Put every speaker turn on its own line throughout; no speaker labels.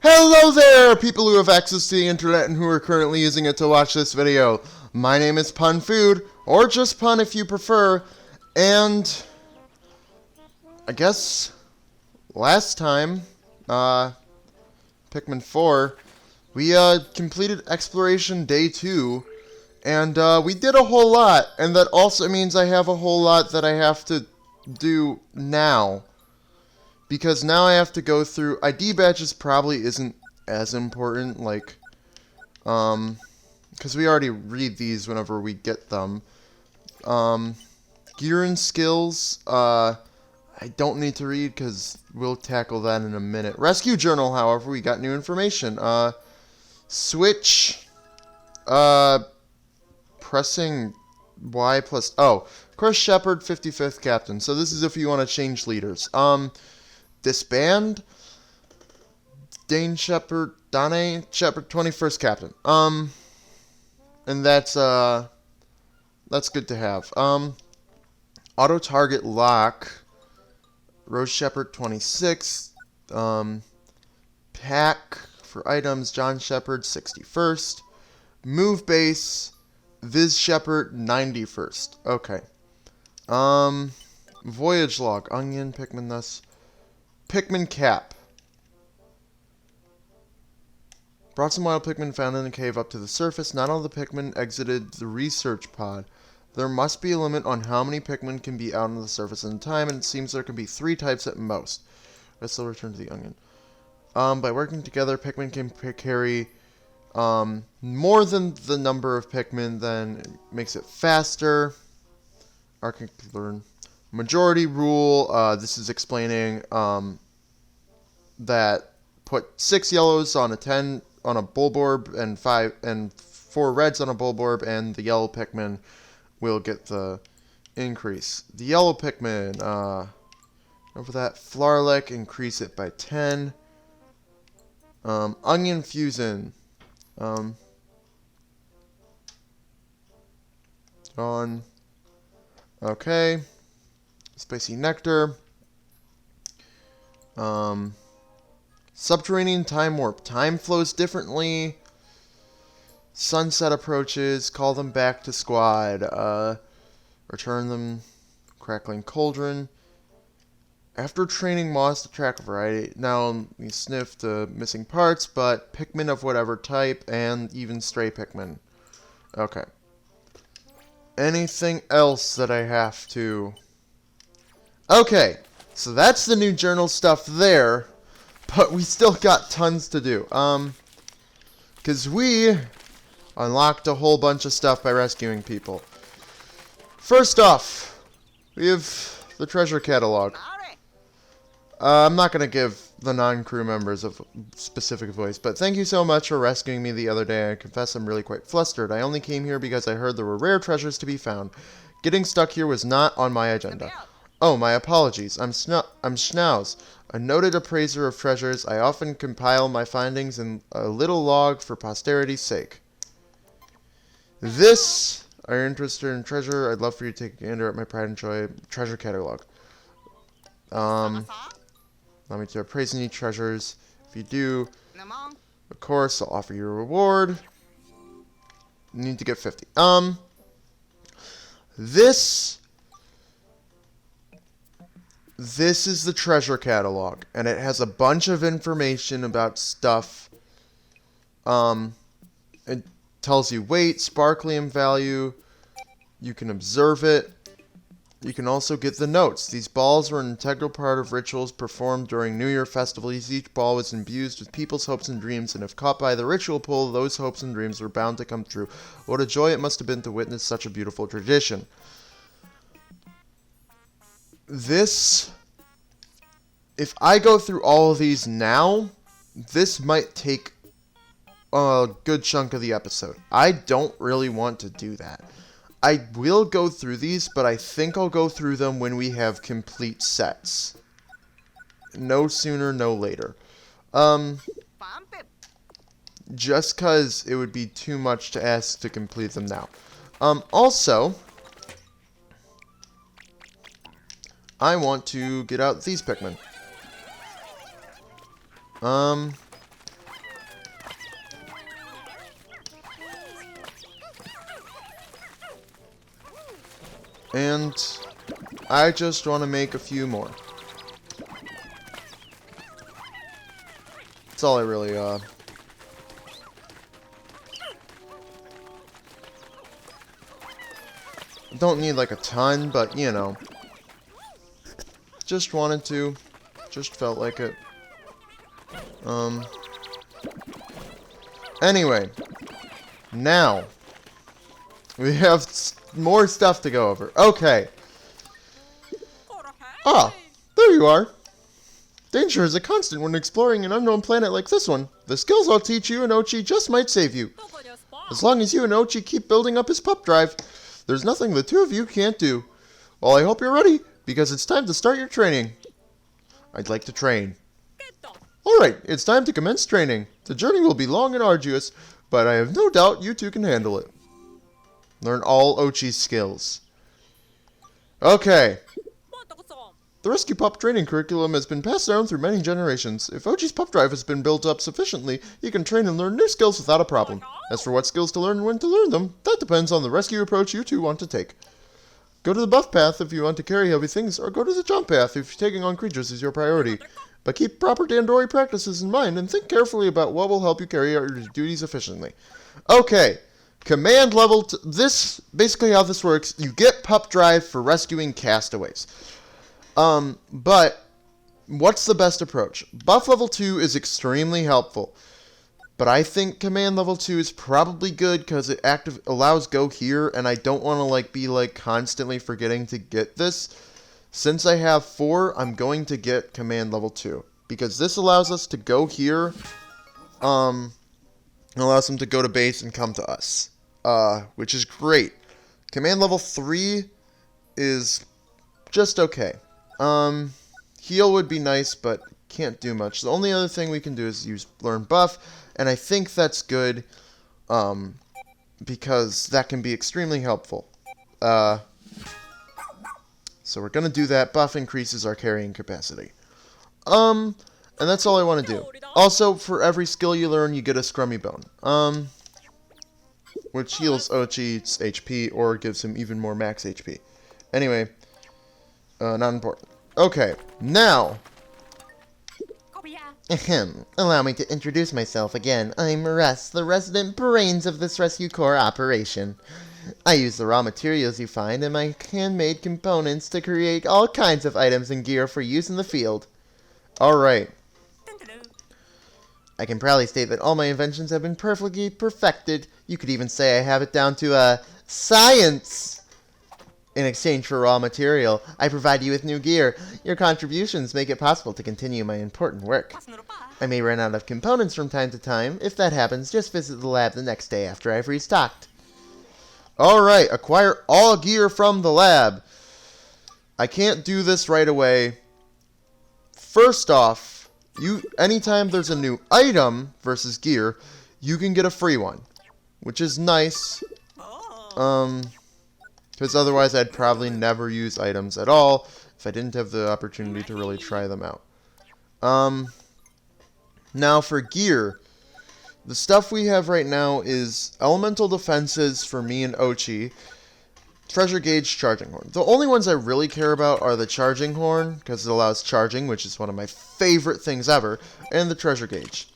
Hello there, people who have access to the internet and who are currently using it to watch this video. My name is Pun Food, or just Pun if you prefer, and I guess last time, Pikmin 4, we completed Exploration Day 2, and we did a whole lot, and that also means I have a whole lot that I have to do now. Because now I have to go through... ID badges probably isn't as important, like... because we already read these whenever we get them. Gear and skills, I don't need to read because we'll tackle that in a minute. Rescue journal, however, we got new information. Switch, pressing Y plus... Oh, Chris Shepard, 55th Captain. So this is if you want to change leaders. Disband, Dane Shepard, 21st Captain. And that's good to have. Auto target lock, Rose Shepard, 26. Pack for items, John Shepard, 61st. Move base, Viz Shepard, 91st. Okay. Voyage log, Onion, Pikmin, thus. Pikmin cap. Brought some wild Pikmin found in a cave up to the surface. Not all the Pikmin exited the research pod. There must be a limit on how many Pikmin can be out on the surface in time, and it seems there can be 3 types at most. Let's still return to the onion. By working together, Pikmin can carry more than the number of Pikmin, then it makes it faster. Learn. Majority rule, this is explaining that put 6 yellows on a 10 on a Bulborb and 4 reds on a Bulborb, and the yellow Pikmin will get the increase. The yellow Pikmin, over that, Flarlek, increase it by 10. Onion Fusion, gone. Okay. Spicy Nectar. Subterranean Time Warp. Time flows differently. Sunset approaches. Call them back to squad. Return them. Crackling Cauldron. After training Moss to track a variety. Now we sniff the missing parts, but Pikmin of whatever type, and even stray Pikmin. Okay. Anything else that I have to... Okay, so that's the new journal stuff there, but we still got tons to do. Because we unlocked a whole bunch of stuff by rescuing people. First off, we have the treasure catalog. I'm not going to give the non-crew members a specific voice, but thank you so much for rescuing me the other day. I confess I'm really quite flustered. I only came here because I heard there were rare treasures to be found. Getting stuck here was not on my agenda. Oh, my apologies. I'm Schnauz, a noted appraiser of treasures. I often compile my findings in a little log for posterity's sake. This, are you interested in treasure? I'd love for you to take a gander at my pride and joy treasure catalog. Allow me to appraise any treasures. If you do, of course, I'll offer you a reward. You need to get 50. This is the treasure catalog, and it has a bunch of information about stuff. It tells you weight, sparklium value. You can observe it. You can also get the notes. These balls were an integral part of rituals performed during New Year festivals. Each ball was imbued with people's hopes and dreams, and if caught by the ritual pull, those hopes and dreams were bound to come true. What a joy it must have been to witness such a beautiful tradition. This, if I go through all of these now, this might take a good chunk of the episode. I don't really want to do that. I will go through these, but I think I'll go through them when we have complete sets. No sooner, no later. Just because it would be too much to ask to complete them now. Also, I want to get out these Pikmin. And I just want to make a few more. That's all I really, don't need like a ton, but you know. Just wanted to. Just felt like it. Anyway. Now. We have more stuff to go over. Okay. Ah, there you are. Danger is a constant when exploring an unknown planet like this one. The skills I'll teach you and Ochi just might save you. As long as you and Ochi keep building up his pup drive, there's nothing the two of you can't do. Well, I hope you're ready, because it's time to start your training. I'd like to train. Alright, it's time to commence training. The journey will be long and arduous, but I have no doubt you two can handle it. Learn all Ochi's skills. Okay. The Rescue Pup training curriculum has been passed down through many generations. If Ochi's pup drive has been built up sufficiently, he can train and learn new skills without a problem. As for what skills to learn and when to learn them, that depends on the rescue approach you two want to take. Go to the buff path if you want to carry heavy things, or go to the jump path if taking on creatures is your priority. But keep proper Dandori practices in mind and think carefully about what will help you carry out your duties efficiently. Okay, command level, this, basically how this works, you get pup drive for rescuing castaways. But what's the best approach? Buff level 2 is extremely helpful. But I think command level 2 is probably good because it allows go here, and I don't want to be constantly forgetting to get this. Since I have 4, I'm going to get command level 2 because this allows us to go here. It allows them to go to base and come to us, which is great. Command level 3 is just okay. Heal would be nice, but can't do much. The only other thing we can do is learn buff, and I think that's good, because that can be extremely helpful. So we're gonna do that. Buff increases our carrying capacity. And that's all I want to do. Also, for every skill you learn, you get a scrummy bone. Which heals Ochi's HP, or gives him even more max HP. Anyway, not important. Okay, now... Allow me to introduce myself again. I'm Russ, the resident brains of this Rescue Corps operation. I use the raw materials you find and my handmade components to create all kinds of items and gear for use in the field. Alright. I can proudly state that all my inventions have been perfectly perfected. You could even say I have it down to science. In exchange for raw material, I provide you with new gear. Your contributions make it possible to continue my important work. I may run out of components from time to time. If that happens, just visit the lab the next day after I've restocked. Alright, acquire all gear from the lab. I can't do this right away. First off, anytime there's a new item versus gear, you can get a free one, which is nice. Because otherwise I'd probably never use items at all if I didn't have the opportunity to really try them out. Now for gear, the stuff we have right now is elemental defenses for me and Ochi, treasure gauge, charging horn. The only ones I really care about are the charging horn, because it allows charging, which is one of my favorite things ever, and the treasure gauge.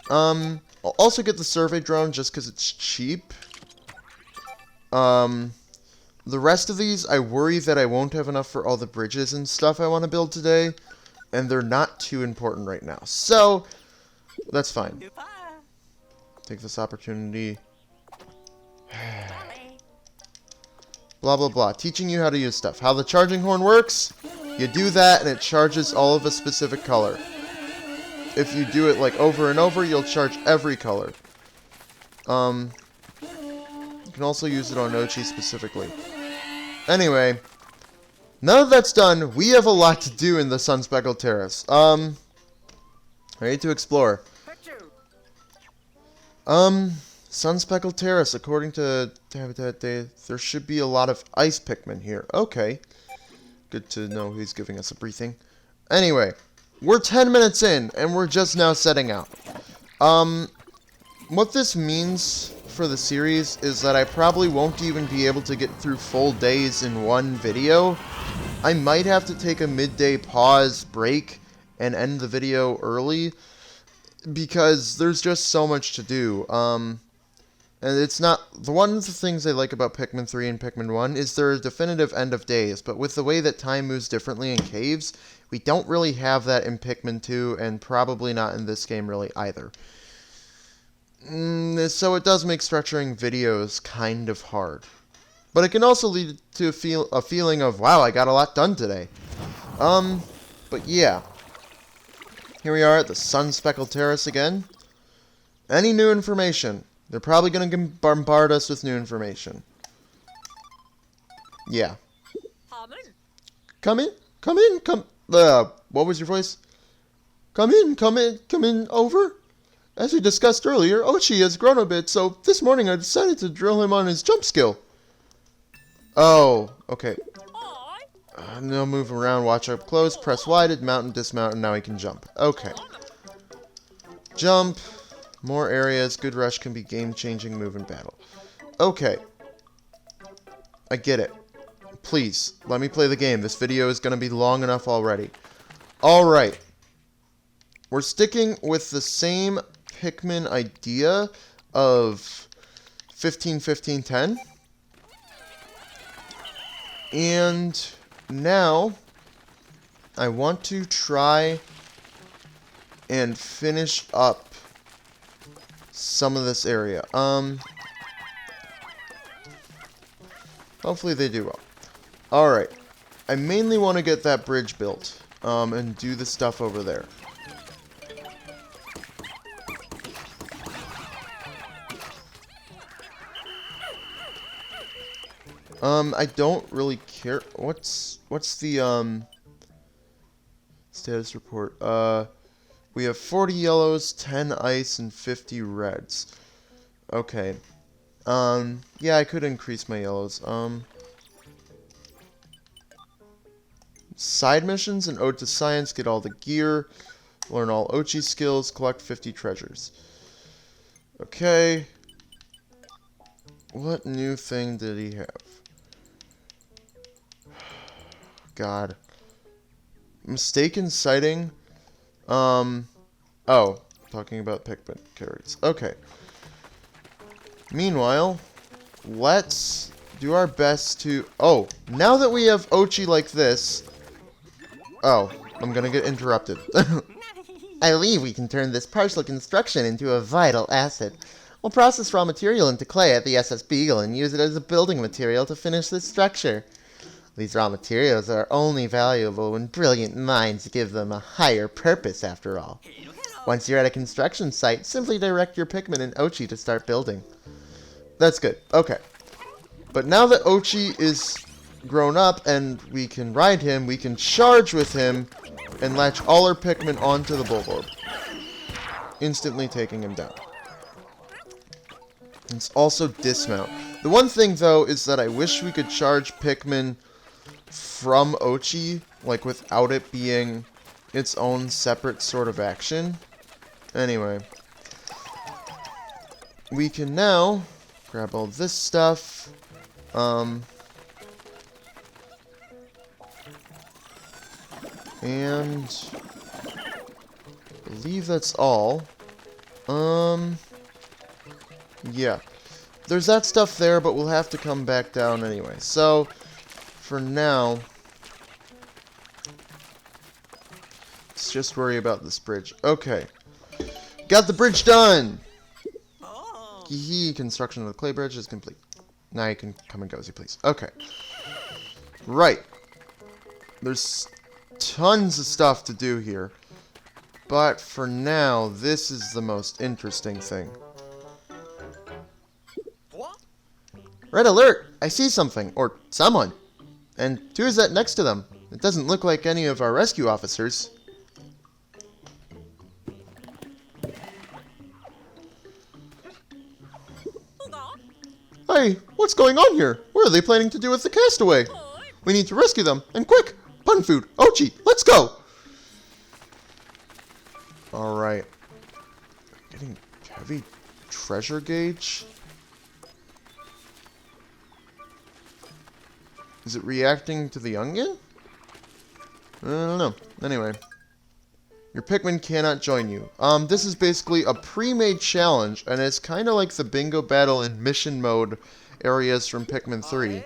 I'll also get the survey drone just because it's cheap. The rest of these, I worry that I won't have enough for all the bridges and stuff I want to build today, and they're not too important right now. So, that's fine. Take this opportunity. Blah, blah, blah. Teaching you how to use stuff. How the charging horn works, you do that and it charges all of a specific color. If you do it over and over, you'll charge every color. You can also use it on Ochi specifically. Anyway, now that that's done, we have a lot to do in the Sun-Speckled Terrace. Ready to explore. Sun-Speckled Terrace, according to Habitat Day, there should be a lot of ice Pikmin here. Okay. Good to know he's giving us a briefing. Anyway, we're 10 minutes in, and we're just now setting out. What this means for the series is that I probably won't even be able to get through full days in one video. I might have to take a midday pause break and end the video early because there's just so much to do. And it's not... One of the things I like about Pikmin 3 and Pikmin 1 is there a definitive end of days, but with the way that time moves differently in caves, we don't really have that in Pikmin 2, and probably not in this game really either. So it does make structuring videos kind of hard. But it can also lead to a feeling of, wow, I got a lot done today. But yeah. Here we are at the Sun-Speckled Terrace again. Any new information? They're probably going to bombard us with new information. Yeah. Come in. Come in. Come... what was your voice? Come in, over. As we discussed earlier, Ochi has grown a bit, so this morning I decided to drill him on his jump skill. Oh, okay. Now move around, watch up close, press Y to mount and dismount, and now he can jump. Okay. Jump. More areas. Good rush can be game-changing move in battle. Okay. I get it. Please, let me play the game. This video is going to be long enough already. Alright. We're sticking with the same Pikmin idea of 15, 15, 10. And now I want to try and finish up some of this area. Hopefully they do well. Alright. I mainly want to get that bridge built and do the stuff over there. I don't really care. What's the status report? We have 40 yellows, 10 ice, and 50 reds. Okay. Yeah, I could increase my yellows. Side missions and Ode to Science, get all the gear, learn all Ochi skills, collect 50 treasures. Okay. What new thing did he have? God. Mistaken sighting. Oh, talking about Pikmin carries. Okay. Meanwhile, let's do our best to... Oh, now that we have Ochi like this... Oh, I'm gonna get interrupted. I believe we can turn this partial construction into a vital asset. We'll process raw material into clay at the SS Beagle and use it as a building material to finish this structure. These raw materials are only valuable when brilliant minds give them a higher purpose, after all. Once you're at a construction site, simply direct your Pikmin and Ochi to start building. That's good. Okay. But now that Ochi is grown up and we can ride him, we can charge with him and latch all our Pikmin onto the Bulborb, instantly taking him down. It's also dismount. The one thing, though, is that I wish we could charge Pikmin from Ochi, like without it being its own separate sort of action. Anyway. We can now grab all this stuff. And I believe that's all. Yeah. There's that stuff there, but we'll have to come back down anyway. So, for now, let's just worry about this bridge. Okay. Got the bridge done! Hee, construction of the clay bridge is complete. Now you can come and go as you please. Okay. Right. There's tons of stuff to do here. But for now, this is the most interesting thing. Red alert! I see something. Or someone. And who is that next to them? It doesn't look like any of our rescue officers. Hey, what's going on here? What are they planning to do with the castaway? We need to rescue them, and quick! Pun food, Ochi, let's go! Alright. Getting heavy treasure gauge? Is it reacting to the onion? I don't know. Anyway. Your Pikmin cannot join you. This is basically a pre-made challenge, and it's kind of like the bingo battle in mission mode areas from Pikmin 3.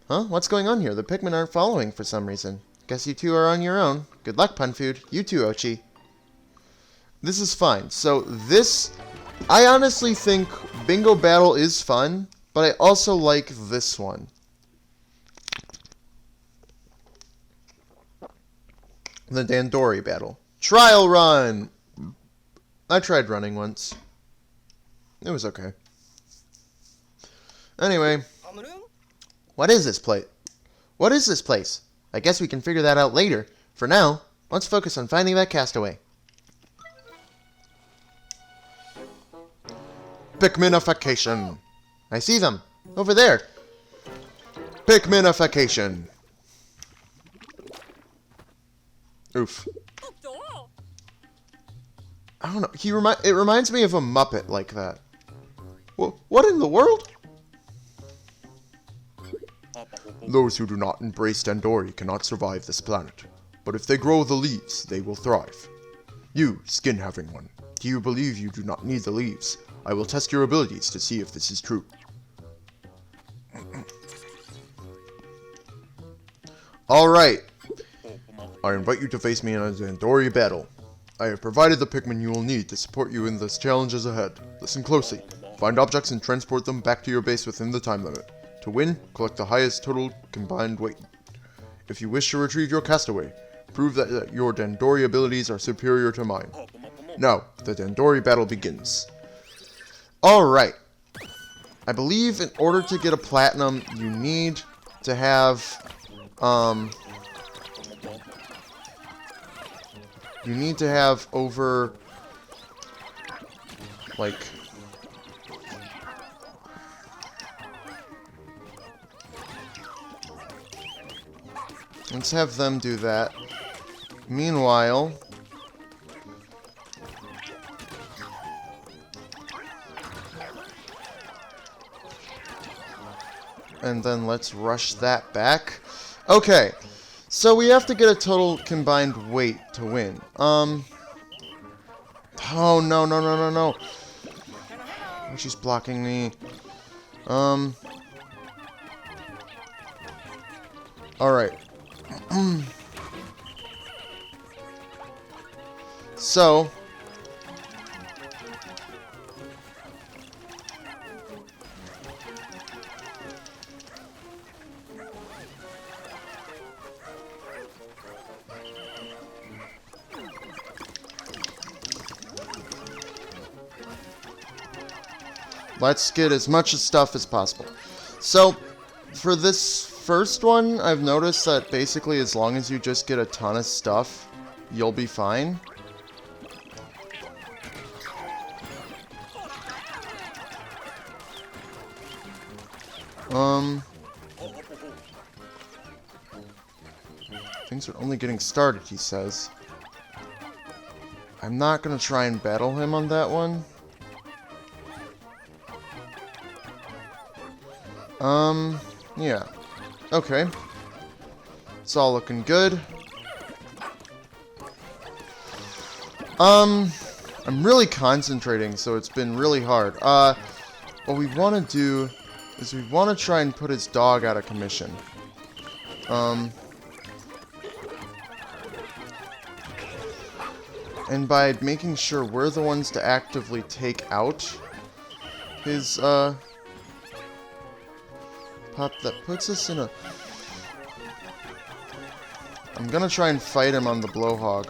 Huh? What's going on here? The Pikmin aren't following for some reason. Guess you two are on your own. Good luck, Punfood. You too, Ochi. This is fine. So this... I honestly think bingo battle is fun, but I also like this one. The Dandori battle. Trial run! I tried running once. It was okay. Anyway. What is this place? What is this place? I guess we can figure that out later. For now, let's focus on finding that castaway. Pikminification. I see them. Over there. Pikminification. Oof. I don't know. It reminds me of a Muppet like that. What in the world? Those who do not embrace Dandori cannot survive this planet. But if they grow the leaves, they will thrive. You, skin-having one, do you believe you do not need the leaves? I will test your abilities to see if this is true. Alright. I invite you to face me in a Dandori battle. I have provided the Pikmin you will need to support you in the challenges ahead. Listen closely. Find objects and transport them back to your base within the time limit. To win, collect the highest total combined weight. If you wish to retrieve your castaway, prove that your Dandori abilities are superior to mine. Now, the Dandori battle begins. Alright. I believe in order to get a platinum, you need to have, you need to have over, like, let's have them do that. Meanwhile, and then let's rush that back. Okay. So we have to get a total combined weight to win. Oh, no. She's blocking me. Alright. So... let's get as much stuff as possible. So, for this first one, I've noticed that basically as long as you just get a ton of stuff, you'll be fine. Things are only getting started, he says. I'm not gonna try and battle him on that one. Yeah. Okay. It's all looking good. I'm really concentrating, so it's been really hard. What we want to do is we want to try and put his dog out of commission. And by making sure we're the ones to actively take out his, pup, that puts us in a... I'm gonna try and fight him on the blowhog.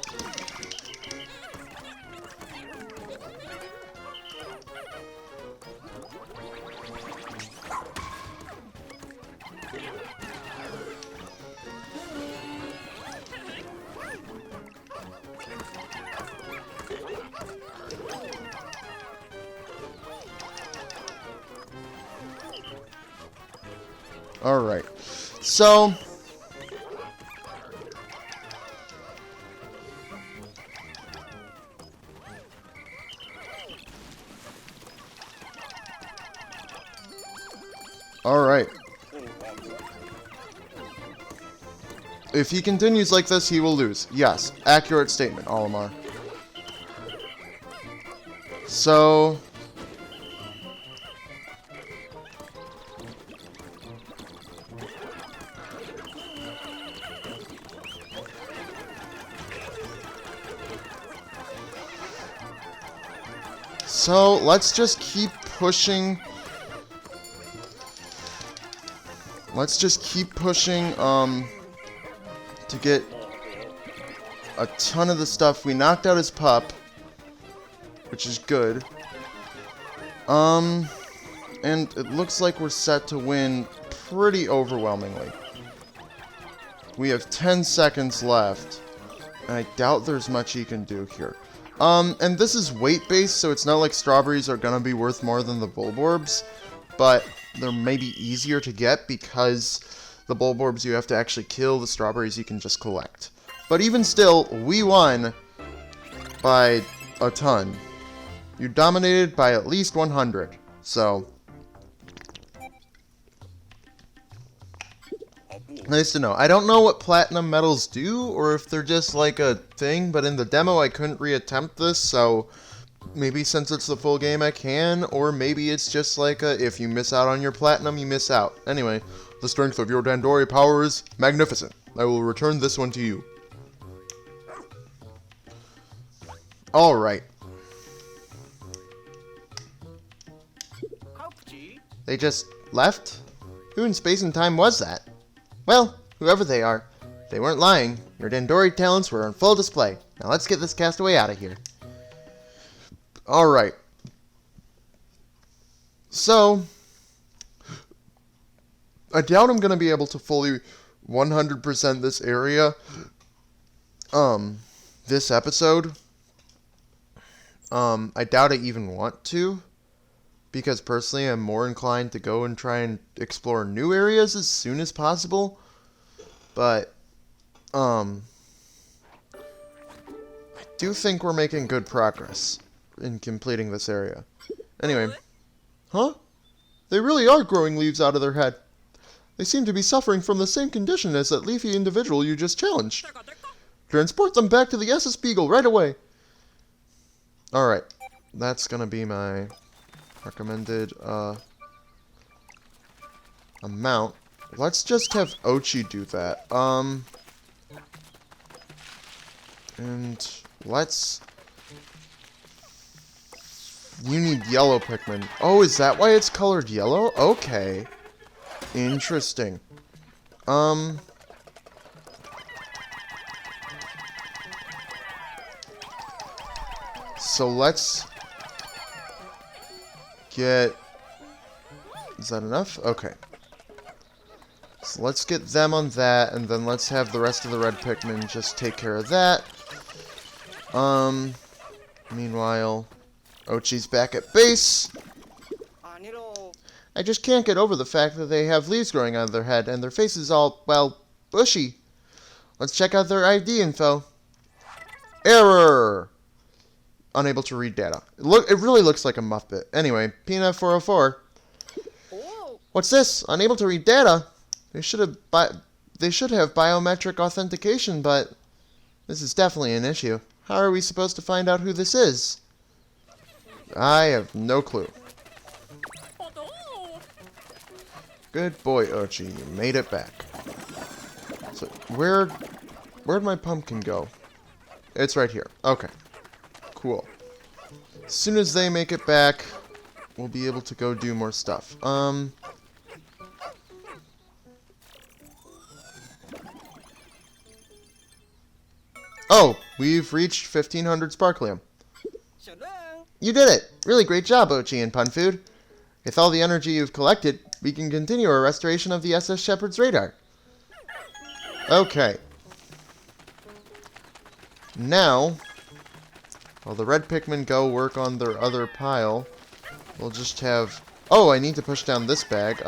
Alright, so... Alright. If he continues like this, he will lose. Yes, accurate statement, Olimar. So... So, let's just keep pushing... Let's just keep pushing, to get a ton of the stuff. We knocked out his pup, which is good. And it looks like we're set to win pretty overwhelmingly. We have 10 seconds left, and I doubt there's much he can do here. And this is weight-based, so it's not like strawberries are gonna be worth more than the Bulborbs, but they're maybe easier to get because the Bulborbs you have to actually kill, the strawberries you can just collect. But even still, we won by a ton. You dominated by at least 100, so... Nice to know. I don't know what platinum medals do, or if they're just like a thing, but in the demo I couldn't reattempt this, so maybe since it's the full game I can, or maybe it's just like a, if you miss out on your platinum, you miss out. Anyway, the strength of your Dandori power is magnificent. I will return this one to you. Alright. They just left? Who in space and time was that? Well, whoever they are, they weren't lying. Your Dandori talents were on full display. Now let's get this castaway out of here. Alright. So, I doubt I'm going to be able to fully 100% this area, this episode. I doubt I even want to, because personally I'm more inclined to go and try and explore new areas as soon as possible. But, I do think we're making good progress in completing this area. Anyway. Huh? They really are growing leaves out of their head. They seem to be suffering from the same condition as that leafy individual you just challenged. Transport them back to the SS Beagle right away. Alright. That's gonna be my recommended, amount. Let's just have Ochi do that. And let's... You need yellow Pikmin. Oh, is that why it's colored yellow? Okay. Interesting. So let's get... Is that enough? Okay. So let's get them on that, and then let's have the rest of the red Pikmin just take care of that. Meanwhile, Ochi's back at base. I just can't get over the fact that they have leaves growing out of their head, and their face is all, well, bushy. Let's check out their ID info. Error! Unable to read data. It really looks like a Muppet. Anyway, Peanut 404. What's this? Unable to read data? They should have biometric authentication, but this is definitely an issue. How are we supposed to find out who this is? I have no clue. Good boy, Ochi. You made it back. So, where'd my pumpkin go? It's right here. Okay. Cool. As soon as they make it back, we'll be able to go do more stuff. Oh, we've reached 1500 Sparklium. You did it! Really great job, Ochi and Punfood. With all the energy you've collected, we can continue our restoration of the SS Shepherd's radar. Okay. Now, while the red Pikmin go work on their other pile, we'll just have... Oh, I need to push down this bag.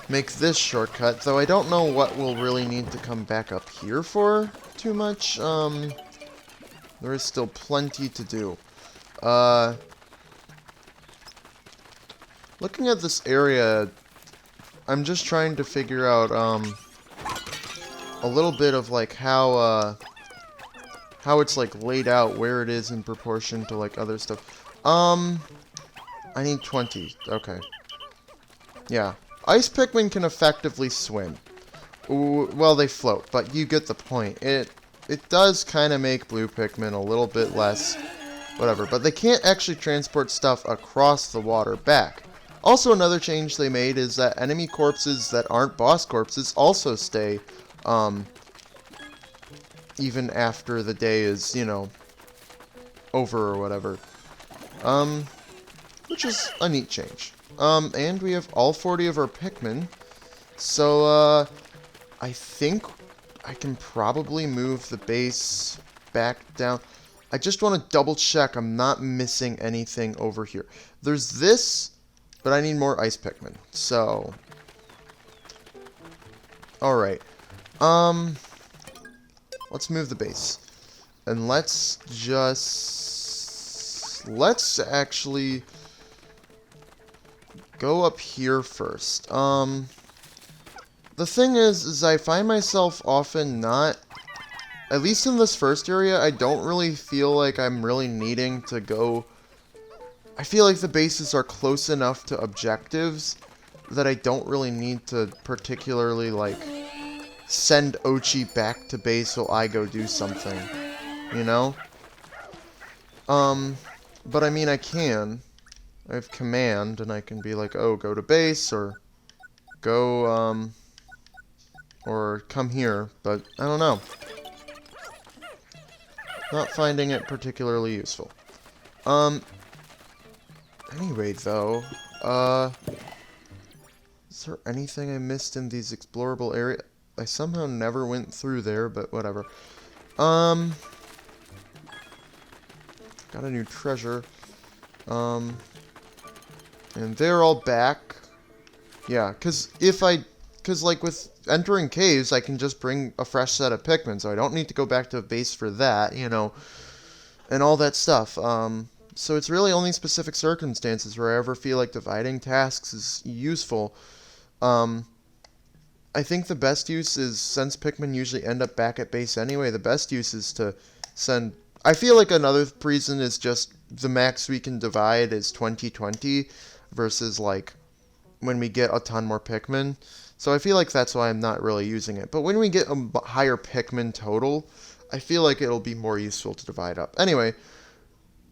Make this shortcut, though I don't know what we'll really need to come back up here for too much. There is still plenty to do. Looking at this area, I'm just trying to figure out, a little bit of, like, how it's, like, laid out, where it is in proportion to, like, other stuff. I need 20. Okay. Yeah. Ice Pikmin can effectively swim. Ooh, well, they float, but you get the point. It does kind of make blue Pikmin a little bit less whatever, but they can't actually transport stuff across the water back. Also, another change they made is that enemy corpses that aren't boss corpses also stay, even after the day is, you know, over or whatever. Which is a neat change. And we have all 40 of our Pikmin. So, I think I can probably move the base back down. I just want to double check I'm not missing anything over here. There's this, but I need more Ice Pikmin. So, alright. Let's move the base. And let's actually go up here first. The thing is I find myself often not, at least in this first area, I don't really feel like I'm really needing to go. I feel like the bases are close enough to objectives that I don't really need to particularly, like, send Ochi back to base while I go do something, you know? But I mean, I can. I have command, and I can be like, oh, go to base, or go, or come here, but I don't know. Not finding it particularly useful. Anyway, though, is there anything I missed in these explorable areas? I somehow never went through there, but whatever. Got a new treasure. And they're all back. Yeah, because like with entering caves, I can just bring a fresh set of Pikmin, so I don't need to go back to base for that, you know, and all that stuff. So it's really only specific circumstances where I ever feel like dividing tasks is useful. I think the best use is, since Pikmin usually end up back at base anyway, the best use is to send. I feel like another reason is just the max we can divide is 20/20 versus, like, when we get a ton more Pikmin. So I feel like that's why I'm not really using it. But when we get a higher Pikmin total, I feel like it'll be more useful to divide up. Anyway,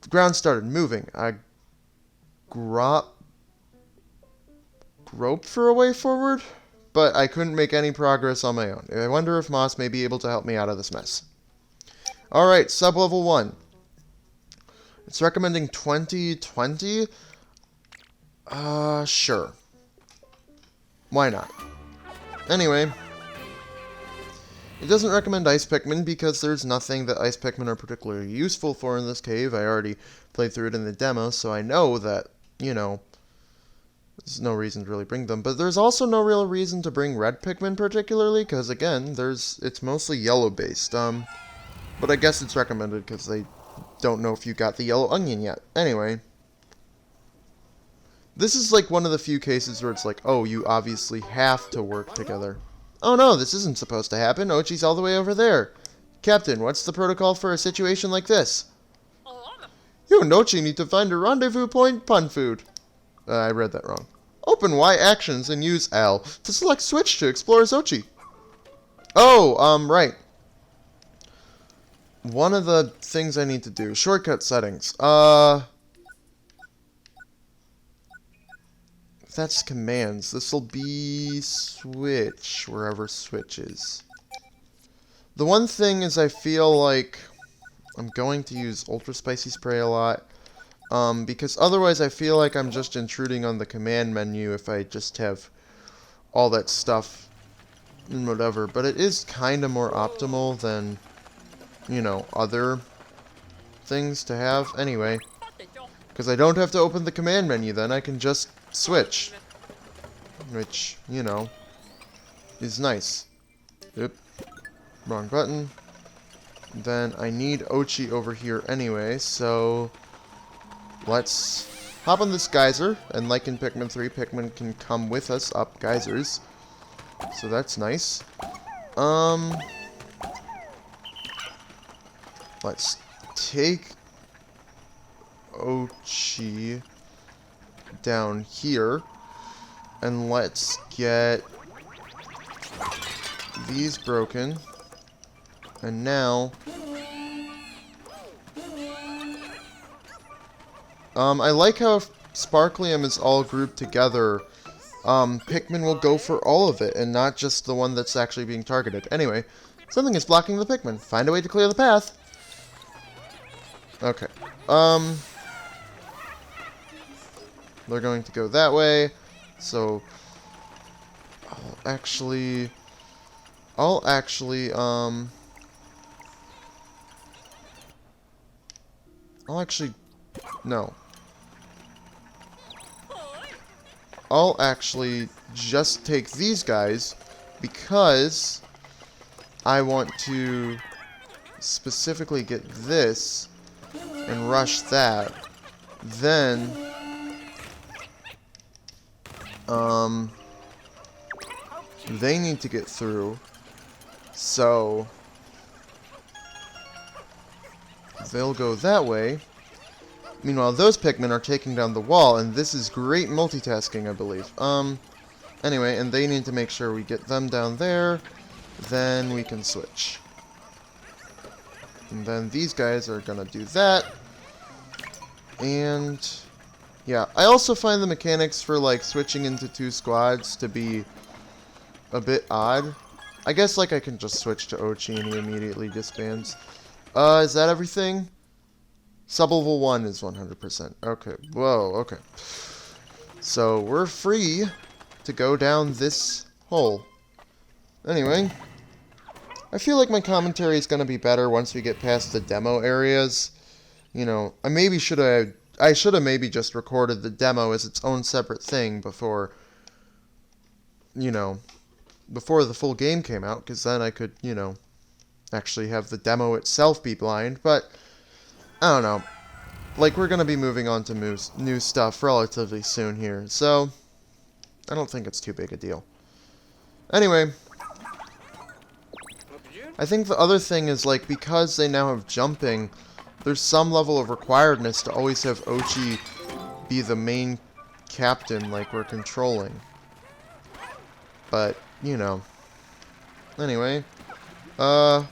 the ground started moving. I groped for a way forward, but I couldn't make any progress on my own. I wonder if Moss may be able to help me out of this mess. Alright, sublevel 1. It's recommending 20/20. Sure. Why not? Anyway, it doesn't recommend Ice Pikmin because there's nothing that Ice Pikmin are particularly useful for in this cave. I already played through it in the demo, so I know that, you know, there's no reason to really bring them. But there's also no real reason to bring red Pikmin particularly, because again, it's mostly yellow based. But I guess it's recommended because they don't know if you got the yellow onion yet. Anyway, this is like one of the few cases where it's like, oh, you obviously have to work together. Oh no, this isn't supposed to happen. Ochi's all the way over there. Captain, what's the protocol for a situation like this? You and Ochi need to find a rendezvous point pun food. I read that wrong. Open Y actions and use L to select switch to explore Ochi. Oh, right. One of the things I need to do, shortcut settings. That's commands. This'll be switch, wherever switch is. The one thing is I feel like I'm going to use ultra spicy spray a lot. Because otherwise I feel like I'm just intruding on the command menu if I just have all that stuff and whatever. But it is kind of more optimal than, you know, other things to have. Anyway, because I don't have to open the command menu then, I can just switch. Which, you know, is nice. Yep. Wrong button. Then I need Ochi over here anyway, so let's hop on this geyser, and like in Pikmin 3, Pikmin can come with us up geysers. So that's nice. Let's take Ochi down here, and let's get these broken. And now, I like how Sparklium is all grouped together. Pikmin will go for all of it, and not just the one that's actually being targeted. Anyway, something is blocking the Pikmin. Find a way to clear the path. Okay. They're going to go that way, so I'll actually, no. I'll actually just take these guys because I want to specifically get this and rush that. Then, they need to get through, so they'll go that way. Meanwhile, those Pikmin are taking down the wall, and this is great multitasking, I believe. Anyway, and they need to make sure we get them down there, then we can switch. And then these guys are gonna do that. And yeah, I also find the mechanics for like switching into 2 squads to be a bit odd. I guess like I can just switch to Ochi and he immediately disbands. Is that everything? Sublevel 1 is 100%. Okay, whoa, okay. So we're free to go down this hole. Anyway, I feel like my commentary is going to be better once we get past the demo areas. You know, I should have maybe just recorded the demo as its own separate thing before, you know, before the full game came out, because then I could, you know, actually have the demo itself be blind, but I don't know. Like, we're going to be moving on to new stuff relatively soon here, so I don't think it's too big a deal. Anyway, I think the other thing is, like, because they now have jumping, there's some level of requiredness to always have Ochi be the main captain, like we're controlling. But, you know. Anyway, Honey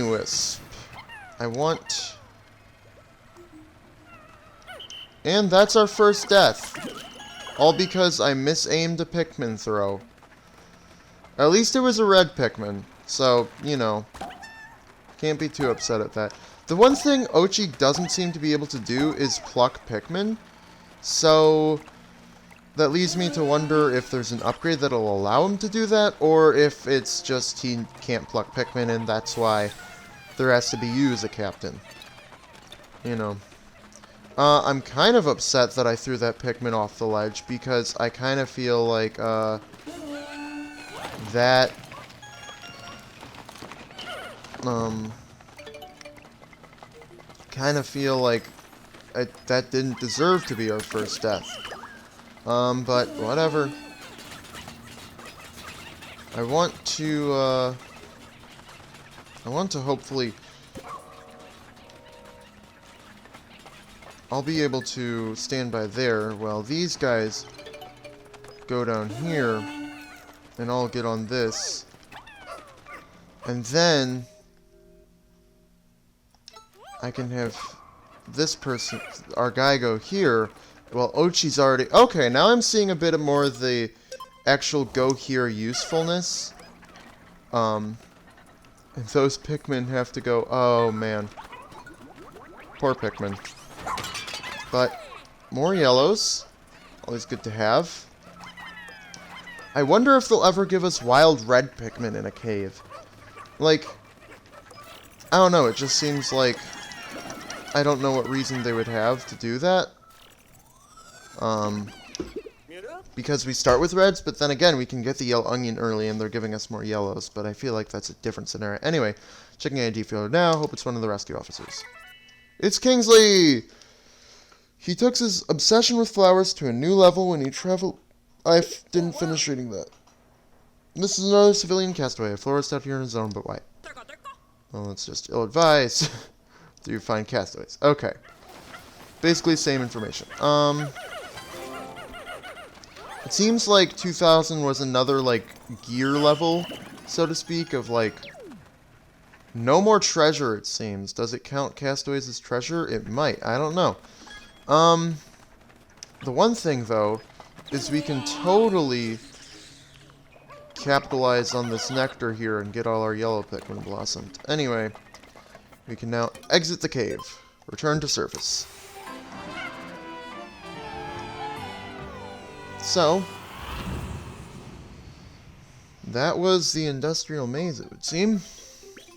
Wisp. I want... And that's our first death. All because I misaimed a Pikmin throw. At least it was a red Pikmin, so, you know, can't be too upset at that. The one thing Ochi doesn't seem to be able to do is pluck Pikmin, so that leads me to wonder if there's an upgrade that'll allow him to do that, or if it's just he can't pluck Pikmin and that's why there has to be you as a captain. You know. I'm kind of upset that I threw that Pikmin off the ledge, because I kind of feel like, that, kind of feel like that didn't deserve to be our first death. But whatever. I want to hopefully... I'll be able to stand by there while these guys go down here, and I'll get on this. And then I can have this person, our guy, go here. Well, Ochi's already... Okay, now I'm seeing a bit more of the actual go here usefulness. And those Pikmin have to go... Oh, man. Poor Pikmin. But more yellows. Always good to have. I wonder if they'll ever give us wild red Pikmin in a cave. Like, I don't know, it just seems like I don't know what reason they would have to do that. Because we start with reds, but then again, we can get the yellow onion early and they're giving us more yellows, but I feel like that's a different scenario. Anyway, checking ID fielder now, hope it's one of the rescue officers. It's Kingsley! He took his obsession with flowers to a new level when he traveled... didn't finish reading that. This is another civilian castaway. A florist out here in his own, but why? Well, that's just ill-advised. Do you find castaways? Okay. Basically, same information. It seems like 2000 was another, like, gear level, so to speak, of, like... No more treasure, it seems. Does it count castaways as treasure? It might. I don't know. The one thing, though, is we can totally capitalize on this nectar here and get all our yellow Pikmin blossomed. Anyway, we can now exit the cave. Return to surface. So, that was the industrial maze, it would seem.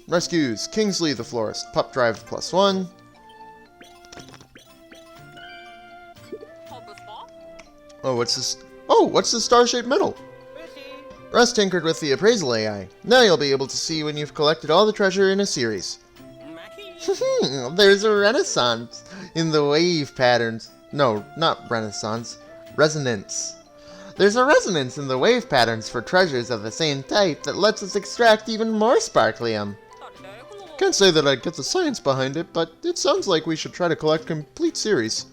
Rescues. Kingsley the florist. Pup drive +1. Oh, what's this? Oh, what's the star-shaped medal? Russ tinkered with the appraisal AI. Now you'll be able to see when you've collected all the treasure in a series. There's a renaissance in the wave patterns. No, not renaissance. Resonance. There's a resonance in the wave patterns for treasures of the same type that lets us extract even more sparklium. Can't say that I'd get the science behind it, but it sounds like we should try to collect complete series.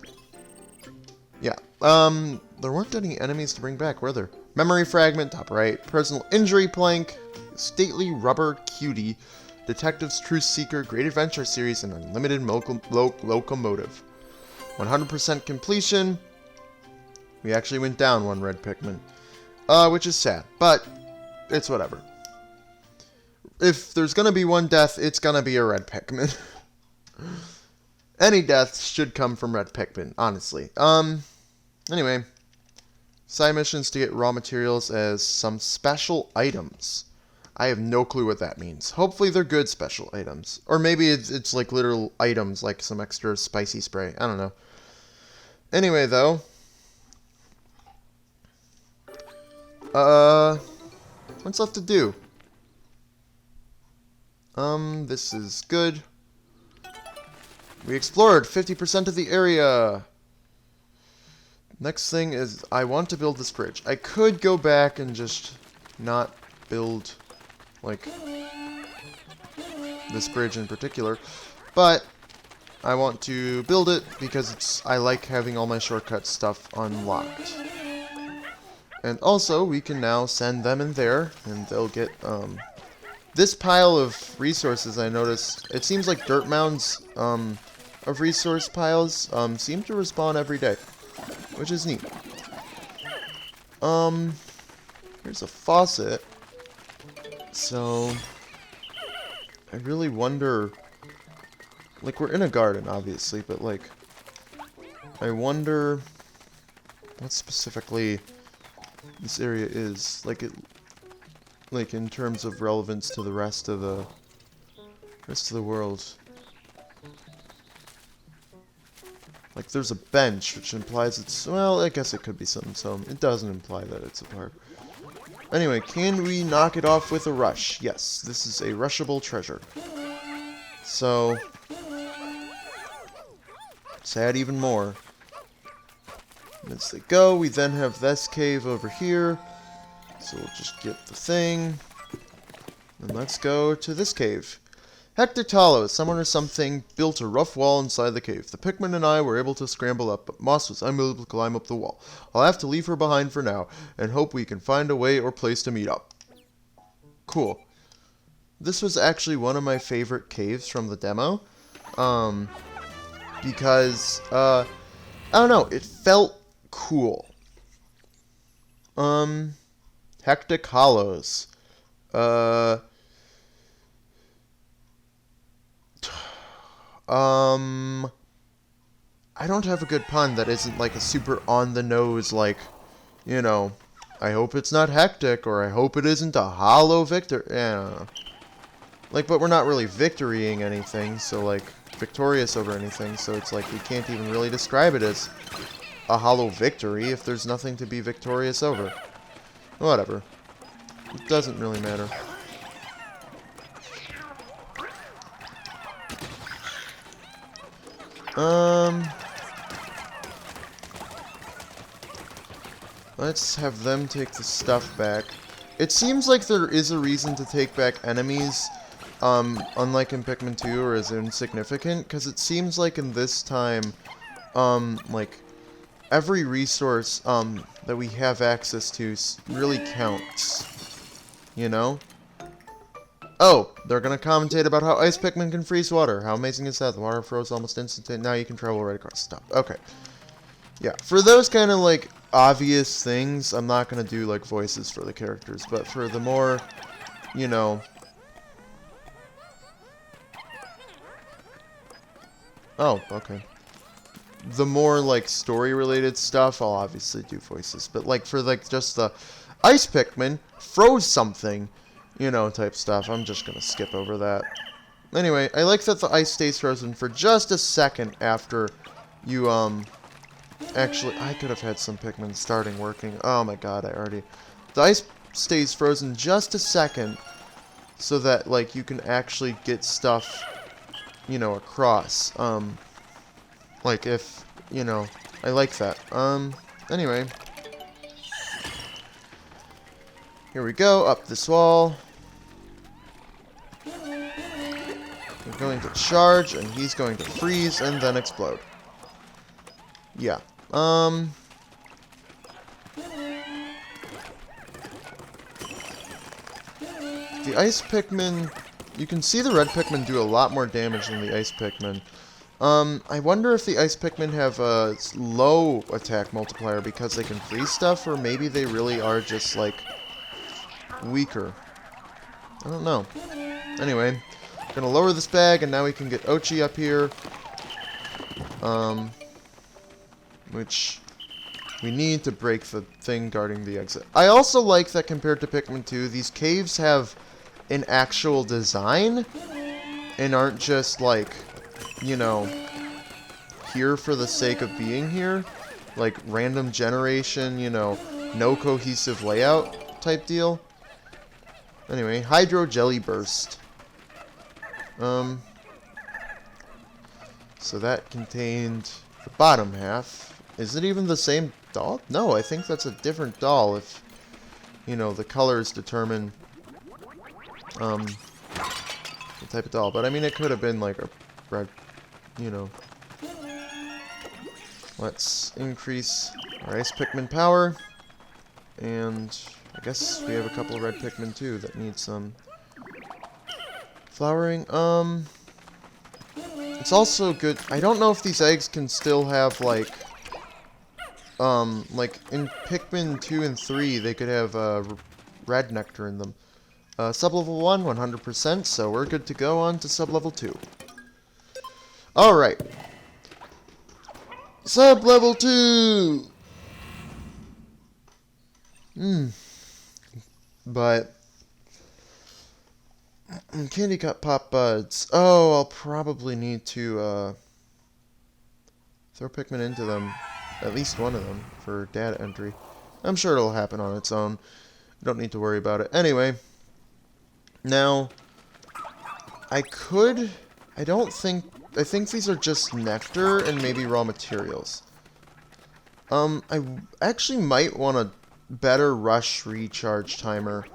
Yeah, there weren't any enemies to bring back, were there? Memory fragment, top right. Personal injury plank, stately rubber cutie, detective's truth seeker, great adventure series, and unlimited locomotive. 100% completion. We actually went down one red Pikmin, which is sad, but it's whatever. If there's gonna be one death, it's gonna be a red Pikmin. Any deaths should come from red Pikmin, honestly. Anyway, side missions to get raw materials as some special items. I have no clue what that means. Hopefully they're good special items. Or maybe it's like literal items, like some extra spicy spray. I don't know. Anyway, though. What's left to do? This is good. We explored 50% of the area. Next thing is, I want to build this bridge. I could go back and just not build, like, this bridge in particular, but I want to build it because I like having all my shortcut stuff unlocked. And also, we can now send them in there, and they'll get, this pile of resources I noticed, it seems like dirt mounds, of resource piles, seem to respawn every day, which is neat. Here's a faucet, so I really wonder, like, we're in a garden, obviously, but, like, I wonder what specifically this area is, like, in terms of relevance to the rest of the world. Like, there's a bench, which implies it's, well, I guess it could be something, so it doesn't imply that it's a park. Anyway, can we knock it off with a rush? Yes, this is a rushable treasure. So, let's add even more. As they go, we then have this cave over here. So we'll just get the thing. And let's go to this cave. Hector Talo, someone or something, built a rough wall inside the cave. The Pikmin and I were able to scramble up, but Moss was unable to climb up the wall. I'll have to leave her behind for now, and hope we can find a way or place to meet up. Cool. This was actually one of my favorite caves from the demo. Because, I don't know, it felt cool. Hectic Hollows. I don't have a good pun that isn't like a super on the nose, like, you know, I hope it's not hectic, or I hope it isn't a hollow victor. Yeah. Like, but we're not really victorying anything, so, like, victorious over anything, so it's like we can't even really describe it as a hollow victory if there's nothing to be victorious over. Whatever. It doesn't really matter. Let's have them take the stuff back. It seems like there is a reason to take back enemies, unlike in Pikmin 2, or is insignificant, because it seems like in this time, like, every resource, that we have access to really counts. You know? Oh, they're gonna commentate about how ice Pikmin can freeze water. How amazing is that? The water froze almost instantaneously. Now you can travel right across the top. Okay. Yeah, for those kind of, like, obvious things, I'm not gonna do, like, voices for the characters. But for the more, you know... Oh, okay. The more, like, story-related stuff, I'll obviously do voices. But, like, for, like, just the ice Pikmin froze something, you know, type stuff, I'm just gonna skip over that. Anyway, I like that the ice stays frozen for just a second after you, actually, I could have had some Pikmin starting working. Oh my god, I already... The ice stays frozen just a second so that, like, you can actually get stuff, you know, across. Like, if, you know, I like that. Anyway. Here we go, up this wall. We're going to charge, and he's going to freeze, and then explode. Yeah. The ice Pikmin... You can see the red Pikmin do a lot more damage than the ice Pikmin. I wonder if the ice Pikmin have a low attack multiplier because they can freeze stuff, or maybe they really are just, like, weaker. I don't know. Anyway, gonna lower this bag, and now we can get Ochi up here. Which we need to break the thing guarding the exit. I also like that compared to Pikmin 2, these caves have an actual design, and aren't just, like, you know, here for the sake of being here. Like, random generation, you know, no cohesive layout type deal. Anyway, Hydro Jelly Burst. So that contained the bottom half. Is it even the same doll? No, I think that's a different doll if, you know, the colors determine, the type of doll. But, I mean, it could have been, like, a red, you know. Let's increase our ice Pikmin power. And I guess we have a couple of red Pikmin, too, that need some flowering. It's also good. I don't know if these eggs can still have, like in Pikmin 2 and 3, they could have red nectar in them. Sublevel 1, 100%, so we're good to go on to sublevel 2. Alright. Sublevel 2! But... Candy Cup Pop Buds. Oh, I'll probably need to, throw Pikmin into them. At least one of them, for data entry. I'm sure it'll happen on its own. I don't need to worry about it. Anyway. Now, I think these are just nectar and maybe raw materials. I actually might want a better rush recharge timer.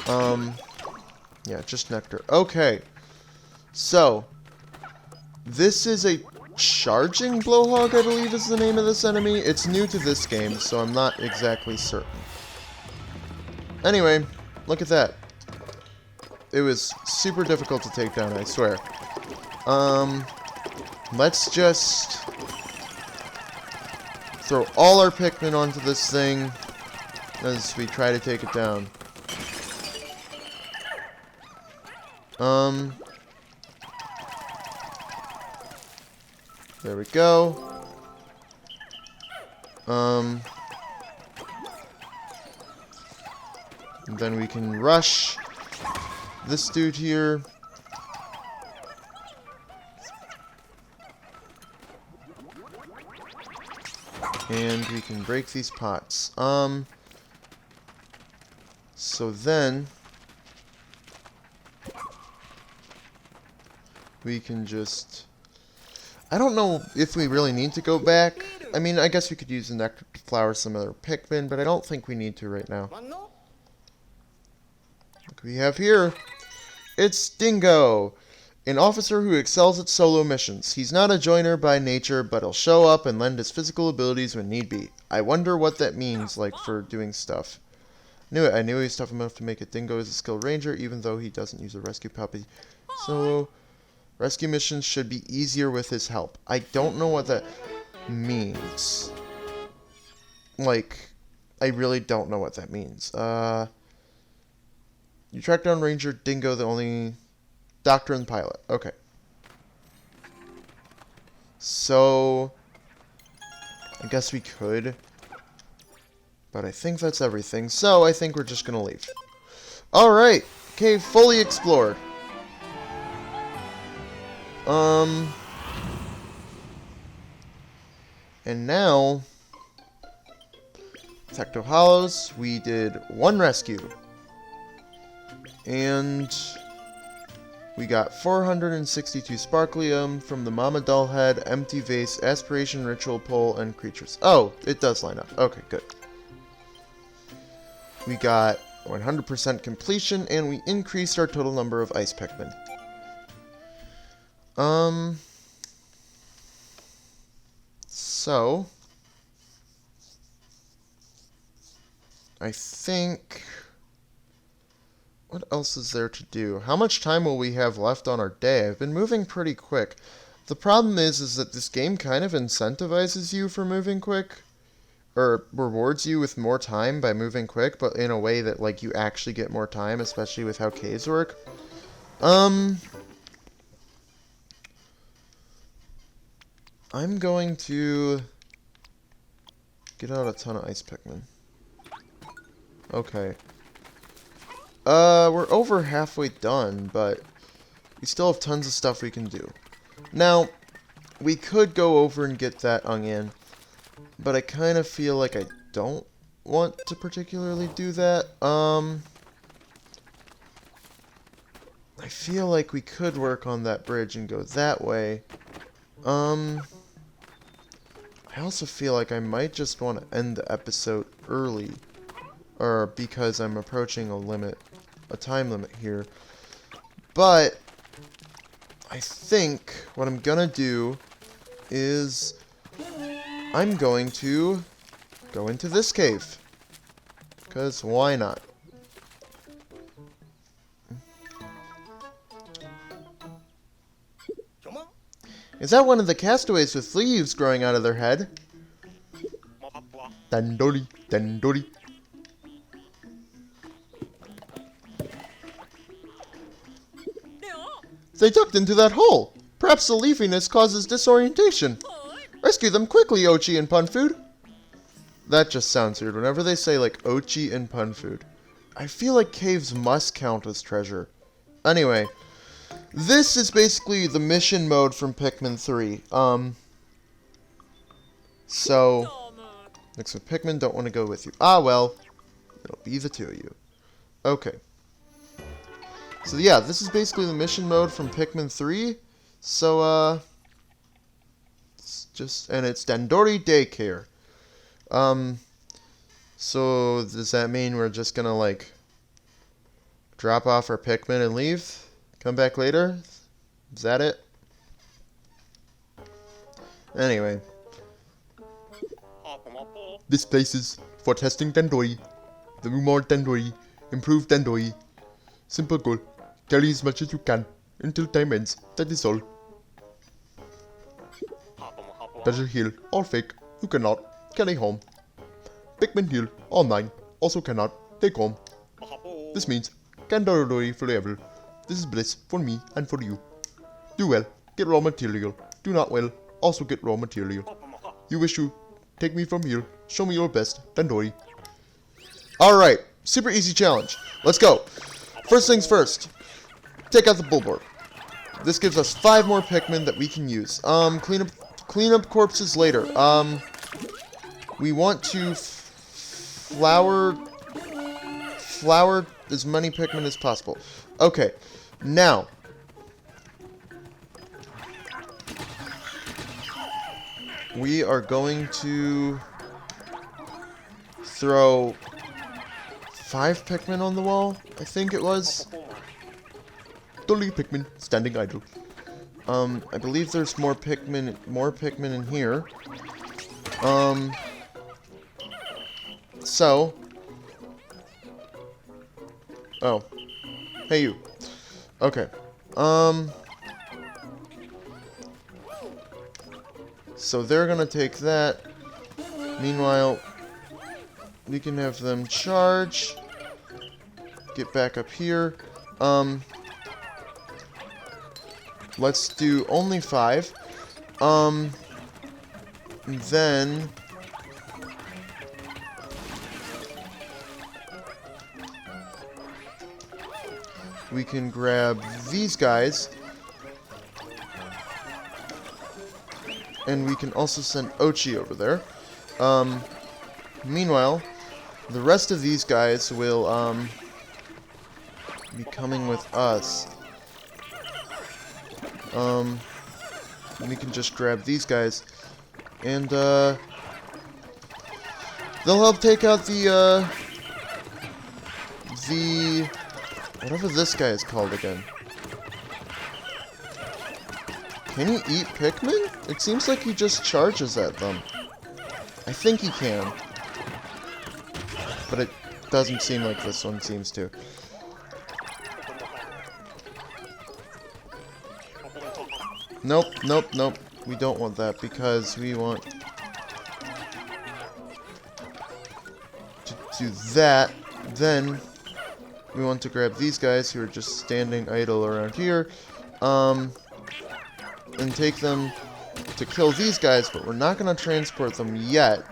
Yeah, just nectar. Okay. So, this is a charging blowhog, I believe is the name of this enemy. It's new to this game, so I'm not exactly certain. Anyway, look at that. It was super difficult to take down, I swear. Let's just throw all our Pikmin onto this thing as we try to take it down. There we go. And then we can rush this dude here. And we can break these pots. So then we can just... I don't know if we really need to go back. I mean, I guess we could use the nectar to flower some other Pikmin, but I don't think we need to right now. What we have here? It's Dingo, an officer who excels at solo missions. He's not a joiner by nature, but he'll show up and lend his physical abilities when need be. I wonder what that means, like, for doing stuff. Knew it. I knew he was tough enough to make it. Dingo is a skilled ranger, even though he doesn't use a rescue puppy. So, rescue missions should be easier with his help. I don't know what that means. Like, I really don't know what that means. You track down Ranger Dingo, the only doctor and pilot. Okay. So, I guess we could. But I think that's everything. So, I think we're just going to leave. Alright. Cave fully explored. And now, Tecto Hollows, we did 1 rescue. And we got 462 Sparklium from the Mama Doll Head, Empty Vase, Aspiration Ritual Pole, and Creatures. Oh, it does line up. Okay, good. We got 100% completion, and we increased our total number of Ice Pikmin. So, I think, what else is there to do? How much time will we have left on our day? I've been moving pretty quick. The problem is that this game kind of incentivizes you for moving quick, or rewards you with more time by moving quick, but in a way that, like, you actually get more time, especially with how caves work. I'm going to get out a ton of Ice Pikmin. Okay. We're over halfway done, but we still have tons of stuff we can do. Now, we could go over and get that onion, but I kind of feel like I don't want to particularly do that. I feel like we could work on that bridge and go that way. I also feel like I might just want to end the episode early, or because I'm approaching a time limit here. But I think what I'm gonna do is I'm going to go into this cave, because why not? Is that one of the castaways with leaves growing out of their head? Dandori, Dandori. They ducked into that hole. Perhaps the leafiness causes disorientation. Rescue them quickly, Ochi and Punfood. That just sounds weird. Whenever they say, like, Ochi and Punfood, I feel like caves must count as treasure. Anyway, this is basically the mission mode from Pikmin 3. So, next with Pikmin don't want to go with you. Ah, well, it'll be the two of you. Okay. So yeah, this is basically the mission mode from Pikmin 3. So, it's Dandori Daycare. So does that mean we're just gonna, like, drop off our Pikmin and leave? Come back later? Is that it? Anyway. This place is for testing Dandori. The more Dandori, improve Dandori. Simple goal. Carry as much as you can until time ends. That is all. Treasure heal. All fake. You cannot. Carry home. Pikmin heal. All mine. Also cannot. Take home. This means Dandori forever. This is bliss for me and for you. Do well. Get raw material. Do not well. Also get raw material. You wish to take me from here. Show me your best. Dandori. Alright. Super easy challenge. Let's go. First things first. Take out the bullboard. This gives us 5 more Pikmin that we can use. Clean up corpses later. We want to flower as many Pikmin as possible. Okay. Now, we are going to throw 5 Pikmin on the wall, I think it was. Don't leave Pikmin standing idle. I believe there's more Pikmin in here. So. Oh. Hey, you. Okay. So they're gonna take that. Meanwhile, we can have them charge. Get back up here. Let's do only 5. Then we can grab these guys. And we can also send Ochi over there. Meanwhile, the rest of these guys will be coming with us. We can just grab these guys, and they'll help take out the whatever this guy is called again. Can he eat Pikmin? It seems like he just charges at them. I think he can, but it doesn't seem like this one seems to. Nope, nope, nope. We don't want that because we want to do that. Then we want to grab these guys who are just standing idle around here, and take them to kill these guys, but we're not going to transport them yet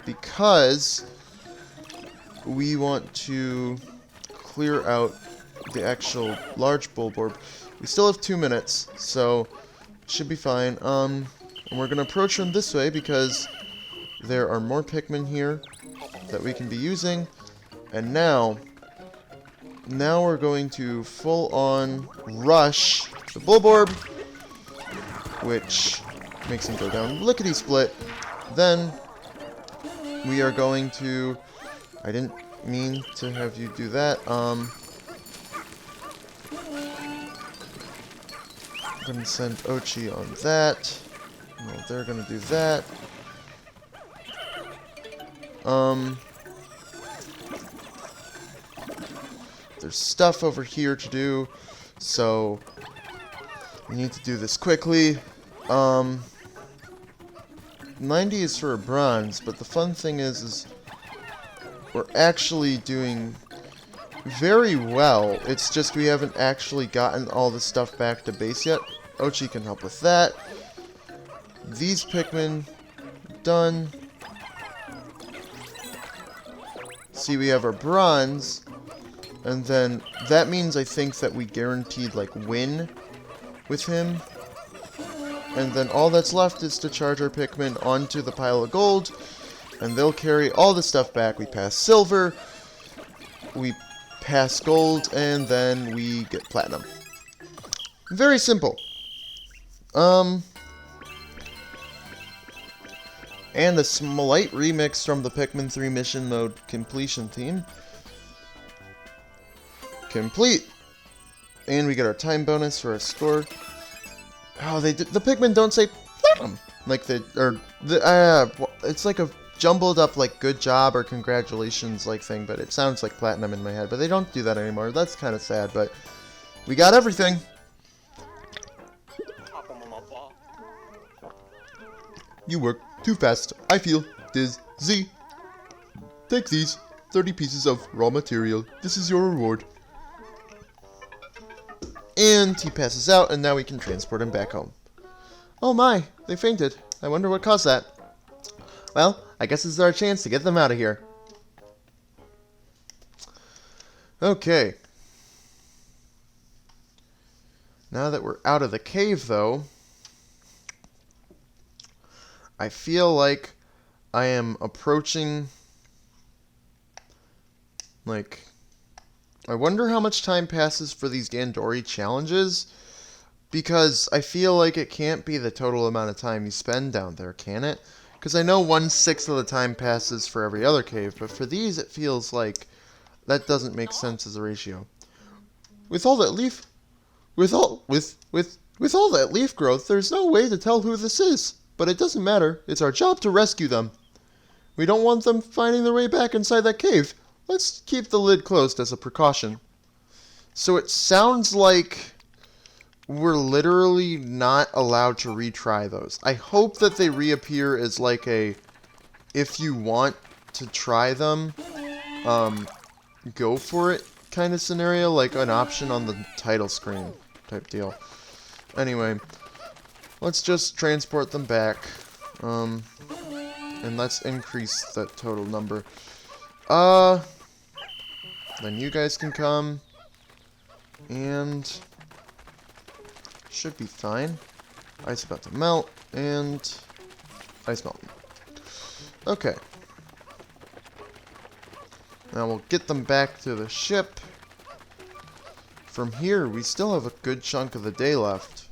because we want to clear out the actual large bulborb. We still have 2 minutes, so should be fine. And we're going to approach them this way because there are more Pikmin here that we can be using. And now we're going to full-on rush the bulborb, which makes him go down lickety-split. Then we are going to... I didn't mean to have you do that. I'm going to send Ochi on that. No, they're going to do that. There's stuff over here to do, so we need to do this quickly. 90 is for a bronze, but the fun thing is we're actually doing very well. It's just we haven't actually gotten all the stuff back to base yet. Ochi can help with that. These Pikmin, done. See, we have our bronze, and then that means I think that we guaranteed, like, win with him. And then all that's left is to charge our Pikmin onto the pile of gold, and they'll carry all the stuff back. We pass silver, we pass gold, and then we get platinum. Very simple. And a slight remix from the Pikmin 3 mission mode completion theme. Complete! And we get our time bonus for our score. Oh, the Pikmin don't say platinum! Like it's like a jumbled up, like, good job or congratulations, like, thing, but it sounds like platinum in my head. But they don't do that anymore. That's kind of sad, but we got everything! You work too fast. I feel dizzy. Take these 30 pieces of raw material. This is your reward. And he passes out, and now we can transport him back home. Oh my, they fainted. I wonder what caused that. Well, I guess this is our chance to get them out of here. Okay. Now that we're out of the cave, though, I feel like I am approaching, like, I wonder how much time passes for these Dandori challenges, because I feel like it can't be the total amount of time you spend down there, can it? Because I know 1/6 of the time passes for every other cave, but for these it feels like that doesn't make sense as a ratio. With all that leaf with all that leaf growth, there's no way to tell who this is. But it doesn't matter. It's our job to rescue them. We don't want them finding their way back inside that cave. Let's keep the lid closed as a precaution. So it sounds like we're literally not allowed to retry those. I hope that they reappear as like a, if you want to try them, go for it kind of scenario, like an option on the title screen type deal. Anyway, let's just transport them back, and let's increase that total number. Then you guys can come, and should be fine. Ice about to melt, and ice melting. Okay. Now we'll get them back to the ship. From here, we still have a good chunk of the day left.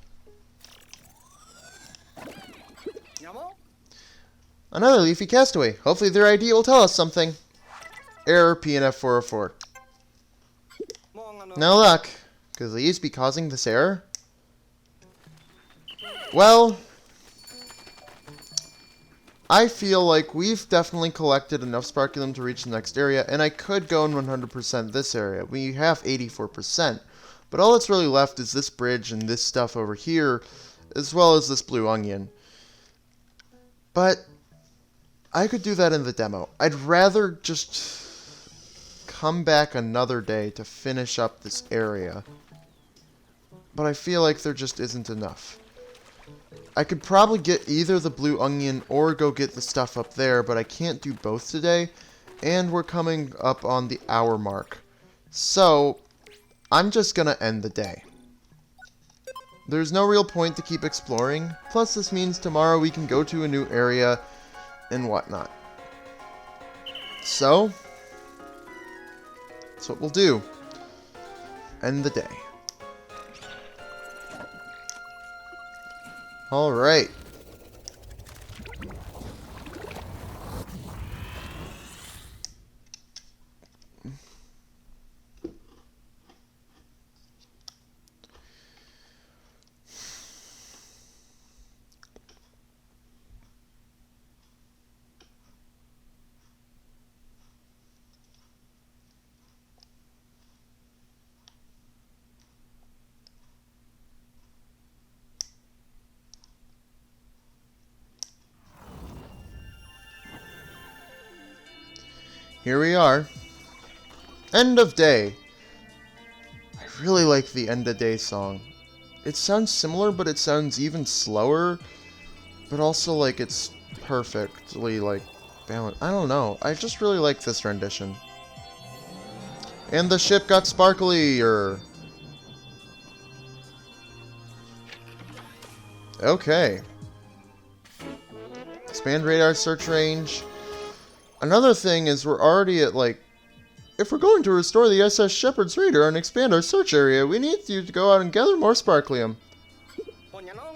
Another leafy castaway. Hopefully their ID will tell us something. Error PNF 404. No luck. Could these be causing this error? Well, I feel like we've definitely collected enough Sparkulium to reach the next area, and I could go and 100% this area. We have 84%, but all that's really left is this bridge and this stuff over here, as well as this blue onion. But I could do that in the demo. I'd rather just come back another day to finish up this area, but I feel like there just isn't enough. I could probably get either the blue onion or go get the stuff up there, but I can't do both today, and we're coming up on the hour mark. So, I'm just gonna end the day. There's no real point to keep exploring, plus this means tomorrow we can go to a new area and whatnot. So, that's what we'll do. End the day. Alright. Here we are. End of day. I really like the end of day song. It sounds similar, but it sounds even slower. But also, like, it's perfectly, like, balanced. I don't know. I just really like this rendition. And the ship got sparklier. Okay. Expand radar search range. Another thing is we're already at, like, if we're going to restore the SS Shepherd's radar and expand our search area, we need you to go out and gather more Sparkulium.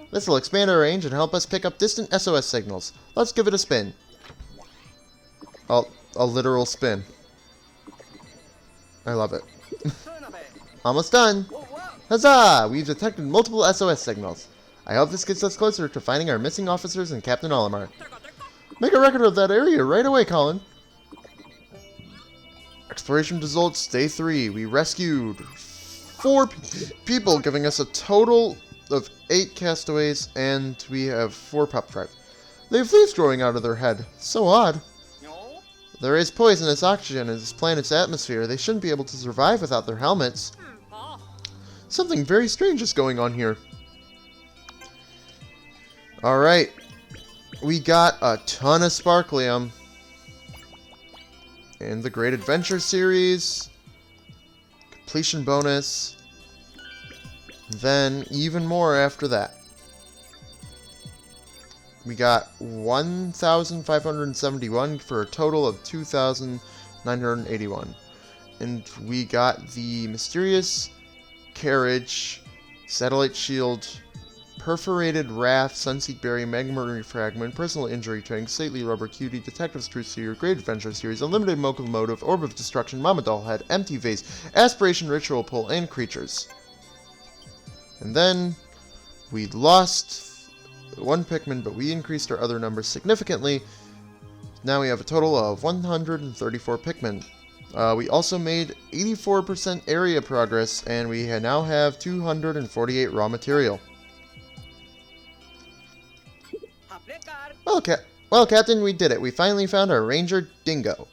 This will expand our range and help us pick up distant SOS signals. Let's give it a spin. A literal spin. I love it. Almost done. Huzzah! We've detected multiple SOS signals. I hope this gets us closer to finding our missing officers and Captain Olimar. Make a record of that area right away, Colin. Exploration results, day 3. We rescued 4 people, giving us a total of 8 castaways, and we have 4 pup tribe. They have leaves growing out of their head. So odd. There is poisonous oxygen in this planet's atmosphere. They shouldn't be able to survive without their helmets. Something very strange is going on here. Alright. We got a ton of Sparkulium in the Great Adventure series, completion bonus, then even more after that. We got 1,571 for a total of 2,981. And we got the mysterious carriage, satellite shield, perforated raft, sunseed berry, magma fragment, personal injury tank, stately rubber cutie, detective's truth seer, great adventure series, unlimited locomotive, orb of destruction, mama doll head, empty vase, aspiration ritual pull, and creatures. And then we lost one Pikmin, but we increased our other numbers significantly. Now we have a total of 134 Pikmin. We also made 84% area progress, and we now have 248 raw material. Well, Captain, we did it. We finally found our Ranger Dingo.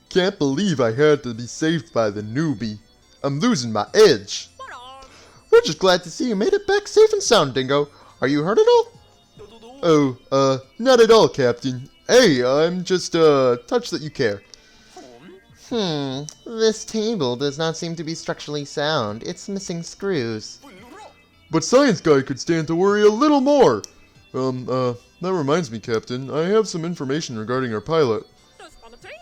Can't believe I had to be saved by the newbie. I'm losing my edge. We're just glad to see you made it back safe and sound, Dingo. Are you hurt at all? Oh, not at all, Captain. Hey, I'm just, touched that you care. This table does not seem to be structurally sound. It's missing screws. But Science Guy could stand to worry a little more. That reminds me, Captain. I have some information regarding our pilot.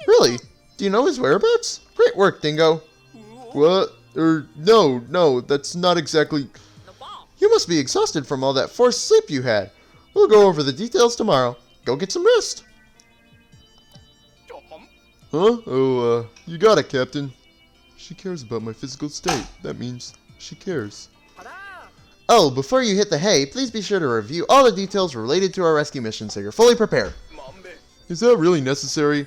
Really? Do you know his whereabouts? Great work, Dingo. What? No, that's not exactly... You must be exhausted from all that forced sleep you had. We'll go over the details tomorrow. Go get some rest. Huh? Oh, you got it, Captain. She cares about my physical state. That means she cares. Oh, before you hit the hay, please be sure to review all the details related to our rescue mission so you're fully prepared. Is that really necessary?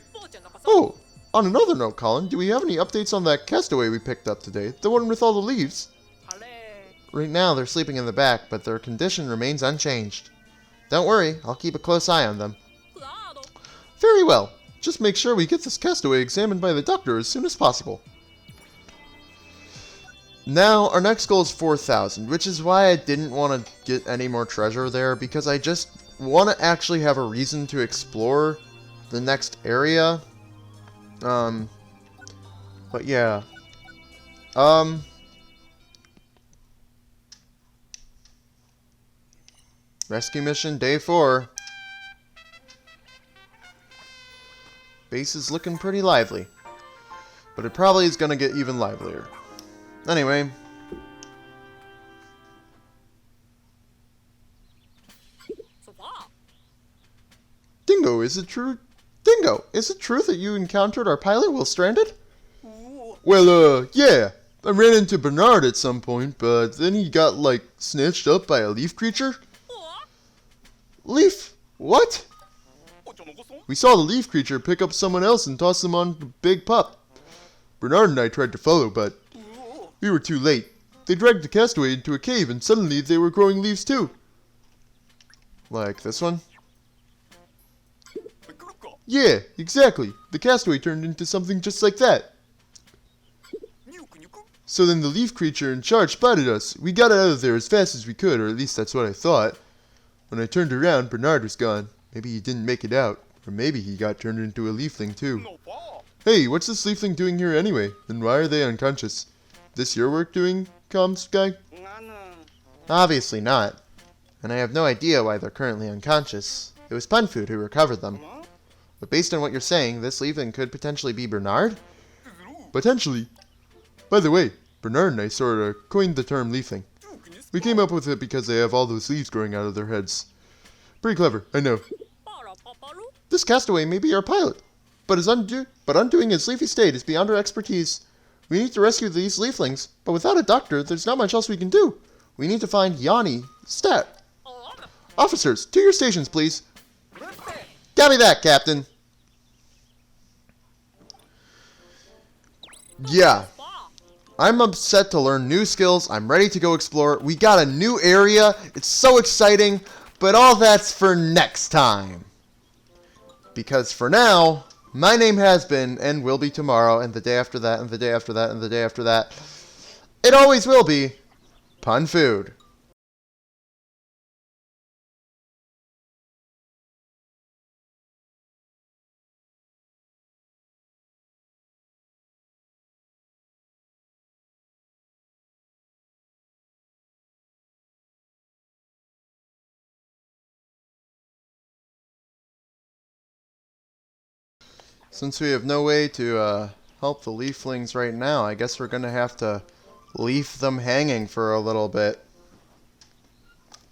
Oh, on another note, Colin, do we have any updates on that castaway we picked up today? The one with all the leaves? Right now, they're sleeping in the back, but their condition remains unchanged. Don't worry, I'll keep a close eye on them. Very well. Just make sure we get this castaway examined by the doctor as soon as possible. Now, our next goal is 4,000, which is why I didn't want to get any more treasure there, because I just want to actually have a reason to explore the next area. But yeah. Rescue mission, day 4. Base is looking pretty lively. But it probably is going to get even livelier. Anyway. Dingo, is it true? Dingo, is it true that you encountered our pilot while stranded? Well, yeah. I ran into Bernard at some point, but then he got, like, snatched up by a leaf creature. Leaf? What? We saw the leaf creature pick up someone else and toss them on the big pup. Bernard and I tried to follow, but we were too late. They dragged the castaway into a cave, and suddenly they were growing leaves too. Like this one? Yeah, exactly. The castaway turned into something just like that. So then the leaf creature in charge spotted us. We got out of there as fast as we could, or at least that's what I thought. When I turned around, Bernard was gone. Maybe he didn't make it out. Or maybe he got turned into a leafling too. Hey, what's this leafling doing here anyway? And why are they unconscious? This your work doing, comms guy? Obviously not. And I have no idea why they're currently unconscious. It was Punfood who recovered them. But based on what you're saying, this leafling could potentially be Bernard? Potentially. By the way, Bernard and I sort of coined the term leafling. We came up with it because they have all those leaves growing out of their heads. Pretty clever, I know. This castaway may be our pilot, but undoing his leafy state is beyond our expertise. We need to rescue these leaflings, but without a doctor, there's not much else we can do. We need to find Yanni Stat. Officers, to your stations, please. Copy that, Captain. Yeah. I'm upset to learn new skills. I'm ready to go explore. We got a new area. It's so exciting, but all that's for next time. Because for now, my name has been and will be tomorrow, and the day after that, and the day after that, and the day after that. It always will be Punfood. Since we have no way to help the leaflings right now, I guess we're going to have to leave them hanging for a little bit.